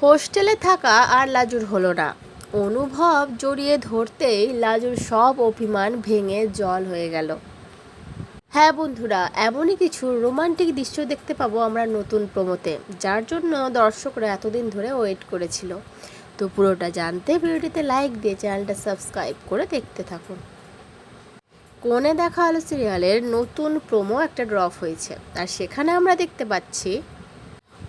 হোস্টেলে থাকা আর লাজুর হলো না। অনুভব জড়িয়ে ধরতেই লাজুর সব অভিমান ভেঙে জল হয়ে গেল। হ্যাঁ বন্ধুরা, এমনই কিছু রোমান্টিক দৃশ্য দেখতে পাবো আমরা নতুন প্রোমোতে, যার জন্য দর্শকরা এতদিন ধরে ওয়েট করেছিল। তো পুরোটা জানতে ভিডিওটিতে লাইক দিয়ে চ্যানেলটা সাবস্ক্রাইব করে দেখতে থাকুন। কোণে দেখা আলো সিরিয়ালের নতুন প্রোমো একটা ড্রপ হয়েছে, আর সেখানে আমরা দেখতে পাচ্ছি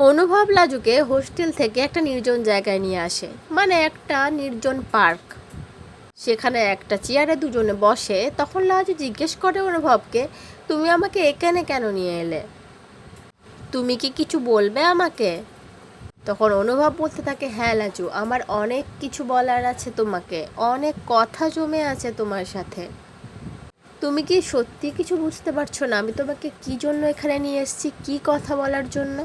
অনুভব লাজুকে হোস্টেল থেকে একটা নির্জন জায়গায় নিয়ে আসে, মানে একটা নির্জন পার্ক। সেখানে একটা চেয়ারে দুজনে বসে। তখন লাজু জিজ্ঞেস করে অনুভবকে, তুমি আমাকে এখানে কেন নিয়ে এলে? তুমি কি কিছু বলবে আমাকে? তখন অনুভব বলতে থাকে, হ্যাঁ লাজু, আমার অনেক কিছু বলার আছে তোমাকে, অনেক কথা জমে আছে তোমার সাথে। তুমি কি সত্যি কিছু বুঝতে পারছো না আমি তোমাকে কি জন্য এখানে নিয়ে এসেছি, কি কথা বলার জন্য?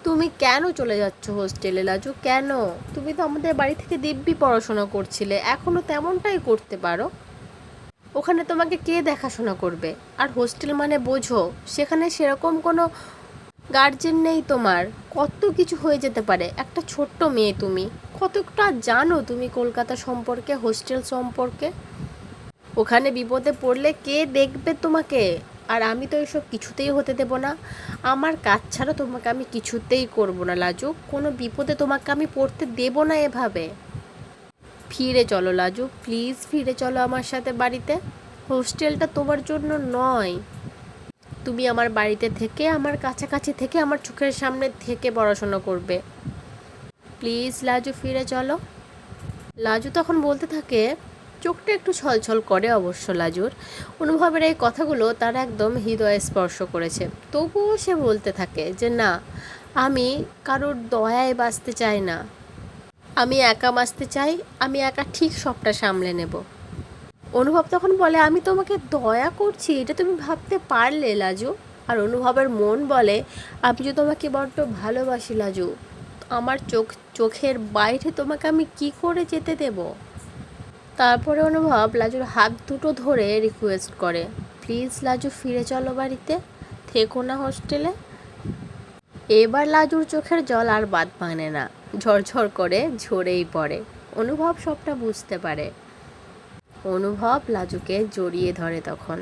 তুমি কেন চলে যাচ্ছ হোস্টেলে লাজু, কেন? তুমি তো আমাদের বাড়ি থেকে দিব্যি পড়াশোনা করছিলে, এখনও তেমনটাই করতে পারো। ওখানে তোমাকে কে দেখাশোনা করবে? আর হোস্টেল মানে বোঝো, সেখানে সেরকম কোনো গার্জেন নেই তোমার। কত কিছু হয়ে যেতে পারে। একটা ছোট্ট মেয়ে তুমি, কতটা জানো তুমি কলকাতা সম্পর্কে, হোস্টেল সম্পর্কে? ওখানে বিপদে পড়লে কে দেখবে তোমাকে? আর আমি তো এসব কিছুতেই হতে দেব না। আমার কাজ ছাড়া তোমাকে আমি কিছুতেই করব না লাজু। কোনো বিপদে তোমাকে আমি পড়তে দেব না এভাবে। ফিরে চলো লাজু, প্লিজ ফিরে চলো আমার সাথে বাড়িতে। হোস্টেলটা তোমার জন্য নয়। তুমি আমার বাড়িতে থেকে, আমার কাছাকাছি থেকে, আমার চোখের সামনে থেকে পড়াশোনা করবে। প্লিজ লাজু ফিরে চলো। লাজু তখন বলতে থাকে, চোখটা একটু ছলছল করে অবশ্য লাজুর। অনুভবের এই কথাগুলো তার একদম হৃদয়ে স্পর্শ করেছে। তবুও সে বলতে থাকে যে না, আমি কারোর দয়ায় বাঁচতে চাই না, আমি একা বাঁচতে চাই, আমি একা ঠিক সবটা সামলে নেব। অনুভব তখন বলে, আমি তোমাকে দয়া করছি এটা তুমি ভাবতে পারলে লাজু? আর অনুভবের মন বলে, আমি যে তোমাকে বড্ড ভালোবাসি লাজু, আমার চোখের বাইরে তোমাকে আমি কি করে যেতে দেব? তারপরে অনুভব লাজুর হাত দুটো ধরে রিকোয়েস্ট করে, প্লিজ লাজু ফিরে চলো বাড়িতে, থেকো না হোস্টেলে। এবার লাজুর চোখের জল আর বাদ মানে না, ঝরঝর করে ঝরেই পড়ে। অনুভব সবটা বুঝতে পারে। অনুভব লাজুকে জড়িয়ে ধরে তখন।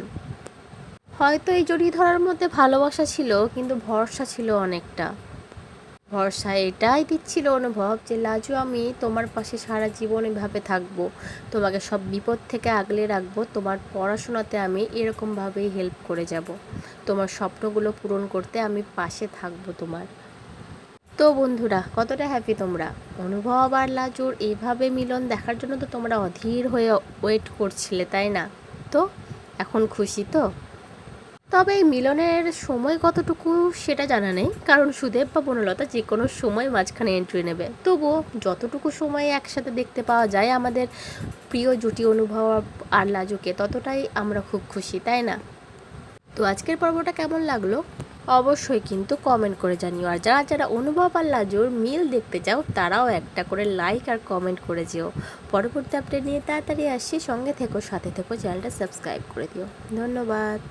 হয়তো এই জড়িয়ে ধরার মধ্যে ভালোবাসা ছিল, কিন্তু ভরসা ছিল অনেকটা। ভরসা এটাই দিচ্ছিল অনুভব যে লাজু, আমি তোমার পাশে সারা জীবন এভাবে থাকবো, তোমাকে সব বিপদ থেকে আগলে রাখবো, তোমার পড়াশোনাতে আমি এরকমভাবেই হেল্প করে যাব, তোমার স্বপ্নগুলো পূরণ করতে আমি পাশে থাকবো তোমার। তো বন্ধুরা, কতটা হ্যাপি তোমরা? অনুভব আর লাজুর এইভাবে মিলন দেখার জন্য তো তোমরা অধীর হয়ে ওয়েট করছিলে, তাই না? তো এখন খুশি তো? তবে এই মিলনের সময় কতটুকু সেটা জানা নেই, কারণ সুদেব বা বনলতা যে কোনো সময় মাঝখানে এন্ট্রি নেবে। তবুও যতটুকু সময় একসাথে দেখতে পাওয়া যায় আমাদের প্রিয় জুটি অনুভব আর লাজুকে, ততটাই আমরা খুব খুশি, তাই না? তো আজকের পর্বটা কেমন লাগলো অবশ্যই কিন্তু কমেন্ট করে জানিও। আর যারা যারা অনুভব আর লাজুর মিল দেখতে চাও তারাও একটা করে লাইক আর কমেন্ট করে যেও। পরবর্তী আপডেট নিয়ে তাড়াতাড়ি আসছি, সঙ্গে থেকো, সাথে থেকো, চ্যানেলটা সাবস্ক্রাইব করে দিও। ধন্যবাদ।